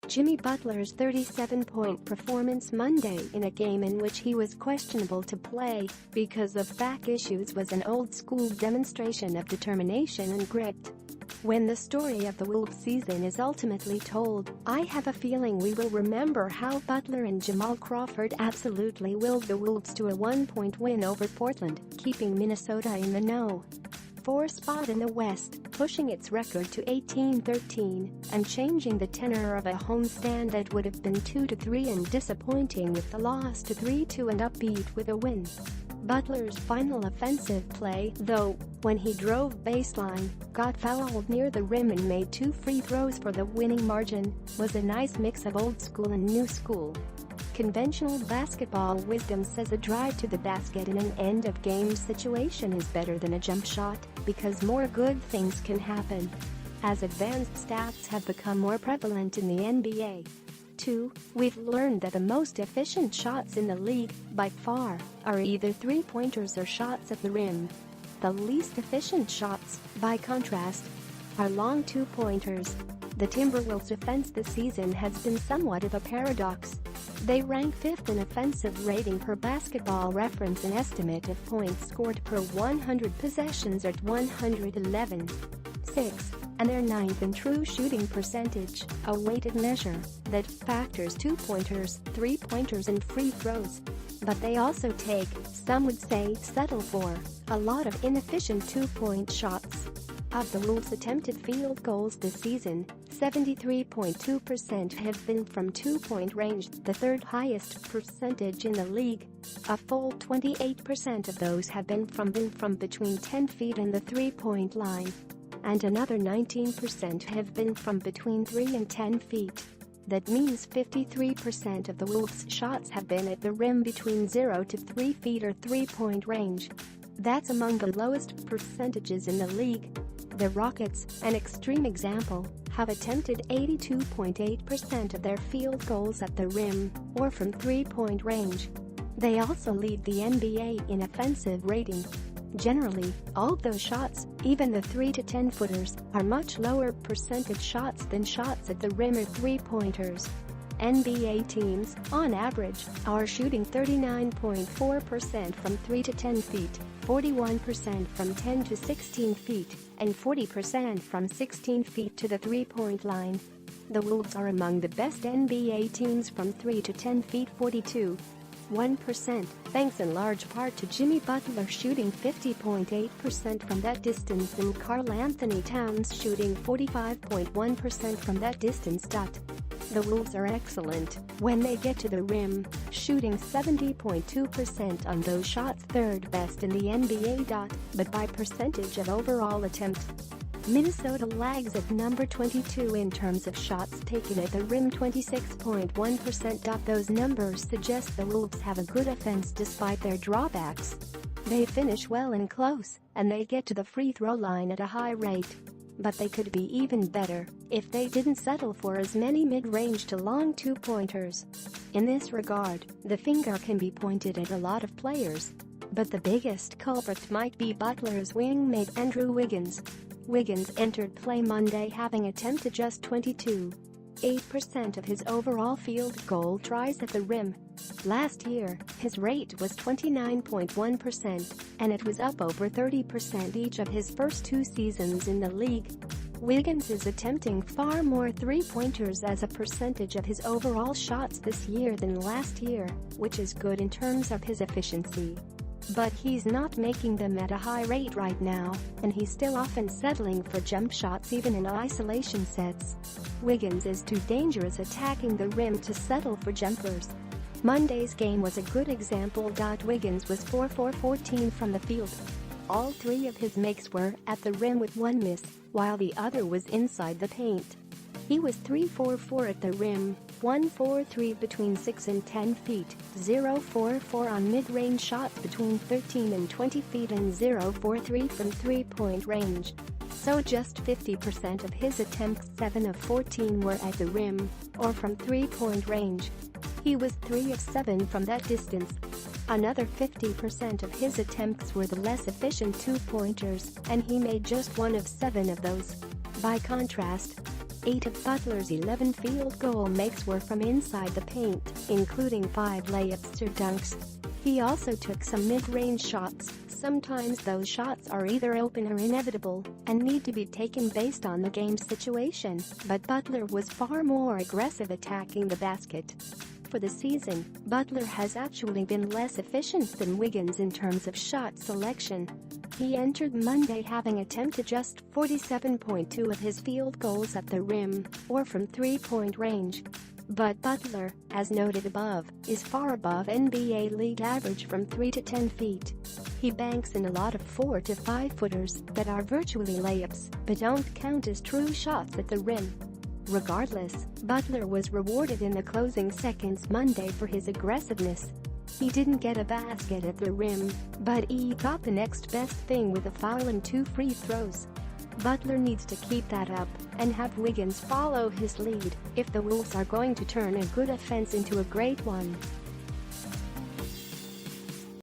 Jimmy Butler's 37-point performance Monday in a game in which he was questionable to play because of back issues was an old-school demonstration of determination and grit. When the story of the Wolves season is ultimately told, I have a feeling we will remember how Butler and Jamal Crawford absolutely willed the Wolves to a 1-point win over Portland, keeping Minnesota in the no. 4 spot in the West, pushing its record to 18-13, and changing the tenor of a homestand that would have been 2-3 and disappointing with the loss to 3-2 and upbeat with a win. Butler's final offensive play, though, when he drove baseline, got fouled near the rim and made 2 free throws for the winning margin, was a nice mix of old school and new school. Conventional basketball wisdom says a drive to the basket in an end-of-game situation is better than a jump shot, because more good things can happen. As advanced stats have become more prevalent in the NBA, too, we've learned that the most efficient shots in the league, by far, are either three-pointers or shots at the rim. The least efficient shots, by contrast, are long two-pointers. The Timberwolves' offense this season has been somewhat of a paradox. They rank 5th in offensive rating per Basketball Reference, an estimate of points scored per 100 possessions at 111.6, and they're 9th in true shooting percentage, a weighted measure that factors two-pointers, three-pointers and free throws. But they also take, some would say settle for, a lot of inefficient two-point shots. Of the Wolves' attempted field goals this season, 73.2% have been from two-point range, the third highest percentage in the league. A full 28% of those have been from between 10 feet and the three-point line. And another 19% have been from between 3 and 10 feet. That means 53% of the Wolves' shots have been at the rim between 0 to 3 feet or three-point range. That's among the lowest percentages in the league. The Rockets, an extreme example, have attempted 82.8% of their field goals at the rim, or from three-point range. They also lead the NBA in offensive rating. Generally, all those shots, even the 3 to 10 footers, are much lower percentage shots than shots at the rim or three-pointers. NBA teams, on average, are shooting 39.4% from 3 to 10 feet, 41% from 10 to 16 feet, and 40% from 16 feet to the three-point line. The Wolves are among the best NBA teams from 3 to 10 feet, 42.1%, thanks in large part to Jimmy Butler shooting 50.8% from that distance and Karl Anthony Towns shooting 45.1% from that distance. The Wolves are excellent when they get to the rim, shooting 70.2% on those shots, third best in the NBA. But by percentage of overall attempts, Minnesota lags at number 22 in terms of shots taken at the rim, 26.1%. Those numbers suggest the Wolves have a good offense despite their drawbacks. They finish well and close, and they get to the free throw line at a high rate. But they could be even better if they didn't settle for as many mid-range to long two-pointers. In this regard, the finger can be pointed at a lot of players. But the biggest culprit might be Butler's wingmate Andrew Wiggins. Wiggins entered play Monday having attempted just 22.8% of his overall field goal tries at the rim. Last year, his rate was 29.1%, and it was up over 30% each of his first 2 seasons in the league. Wiggins is attempting far more three-pointers as a percentage of his overall shots this year than last year, which is good in terms of his efficiency. But he's not making them at a high rate right now, and he's still often settling for jump shots even in isolation sets. Wiggins is too dangerous attacking the rim to settle for jumpers. Monday's game was a good example. Wiggins was 4-for-14 from the field. All 3 of his makes were at the rim with 1 miss, while the other was inside the paint. He was 3-for-4 at the rim, 1-for-3 between 6 and 10 feet, 0-for-4 on mid-range shots between 13 and 20 feet, and 0-for-3 from three-point range. So just 50% of his attempts, 7 of 14, were at the rim, or from three-point range. He was 3 of 7 from that distance. Another 50% of his attempts were the less efficient two-pointers, and he made just 1 of 7 of those. By contrast, 8 of Butler's 11 field goal makes were from inside the paint, including 5 layups or dunks. He also took some mid-range shots. Sometimes those shots are either open or inevitable and need to be taken based on the game situation, but Butler was far more aggressive attacking the basket. For the season, Butler has actually been less efficient than Wiggins in terms of shot selection. He entered Monday having attempted just 47.2 of his field goals at the rim, or from three-point range. But Butler, as noted above, is far above NBA league average from 3 to 10 feet. He banks in a lot of 4 to 5 footers that are virtually layups but don't count as true shots at the rim. Regardless, Butler was rewarded in the closing seconds Monday for his aggressiveness. He didn't get a basket at the rim, but he got the next best thing with a foul and 2 free throws. Butler needs to keep that up and have Wiggins follow his lead if the Wolves are going to turn a good offense into a great one.